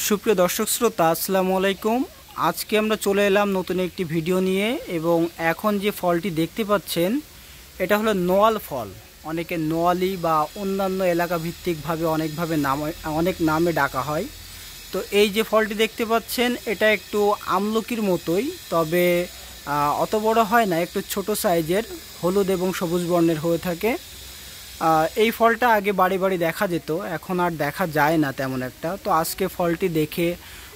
সুপ্রিয় দর্শক শ্রোতা, আসসালামু আলাইকুম। আজকে আমরা চলে এলাম নতুন একটি ভিডিও নিয়ে এবং এখন যে ফলটি দেখতে পাচ্ছেন এটা হলো নোয়াল ফল। অনেকে নোয়ালি বা অন্যান্য এলাকা ভিত্তিকভাবে অনেক নামে ডাকা হয়। তো এই যে ফলটি দেখতে পাচ্ছেন এটা একটু আমলকির মতোই, তবে অত বড় হয় না, একটু ছোট সাইজের, হলুদ এবং সবুজ বর্ণের হয়ে থাকে। এই ফলটা আগে বাড়ি বাড়ি দেখা যেত, এখন আর দেখা যায় না তেমন একটা। তো আজকে ফলটি দেখে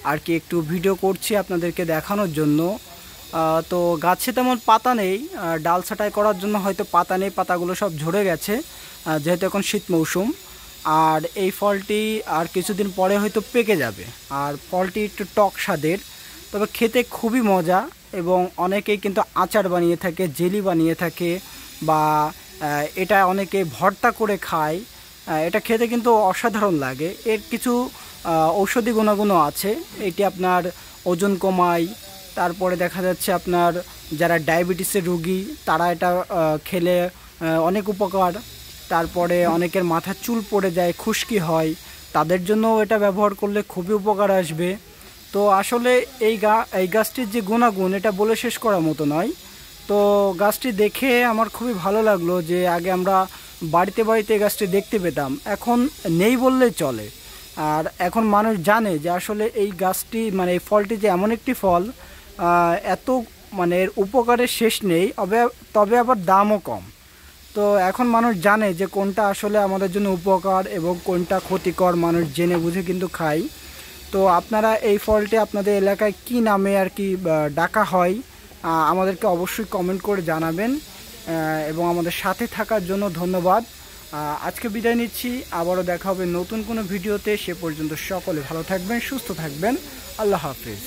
আর কি একটু ভিডিও করছি আপনাদেরকে দেখানোর জন্য। তো গাছে তেমন পাতা নেই, ডাল ছাঁটাই করার জন্য হয়তো পাতা নেই, পাতাগুলো সব ঝরে গেছে যেহেতু এখন শীত মৌসুম। আর এই ফলটি আর কিছুদিন পরে হয়তো পেকে যাবে। আর ফলটি একটু টক স্বাদের, তবে খেতে খুবই মজা এবং অনেকেই কিন্তু আচার বানিয়ে থাকে, জেলি বানিয়ে থাকে, বা এটা অনেকে ভর্তা করে খায়। এটা খেতে কিন্তু অসাধারণ লাগে। এর কিছু ঔষধি গুণাগুণও আছে। এটি আপনার ওজন কমায়, তারপরে দেখা যাচ্ছে আপনার যারা ডায়াবেটিসের রোগী তারা এটা খেলে অনেক উপকার। তারপরে অনেকের মাথার চুল পড়ে যায়, খুশকি হয়, তাদের জন্য এটা ব্যবহার করলে খুবই উপকার আসবে। তো আসলে এই গাছটির যে গুণাগুণ এটা বলে শেষ করার মতো নয়। তো গাছটি দেখে আমার খুবই ভালো লাগলো যে আগে আমরা বাড়িতে বাড়িতে এই গাছটি দেখতে পেতাম, এখন নেই বললেই চলে। আর এখন মানুষ জানে যে আসলে এই গাছটি মানে এই ফলটি যে এমন একটি ফল, এত মানে এর উপকারের শেষ নেই, তবে আবার দামও কম। তো এখন মানুষ জানে যে কোনটা আসলে আমাদের জন্য উপকার এবং কোনটা ক্ষতিকর, মানুষ জেনে বুঝে কিন্তু খায়। তো আপনারা এই ফলটি আপনাদের এলাকায় কি নামে আর কি ডাকা হয় আমাদেরকে অবশ্যই কমেন্ট করে জানাবেন। এবং আমাদের সাথে থাকার জন্য ধন্যবাদ। আজকে বিদায় নিচ্ছি, আবারও দেখা হবে নতুন কোনো ভিডিওতে। সে পর্যন্ত সকলে ভালো থাকবেন, সুস্থ থাকবেন। আল্লাহ হাফিজ।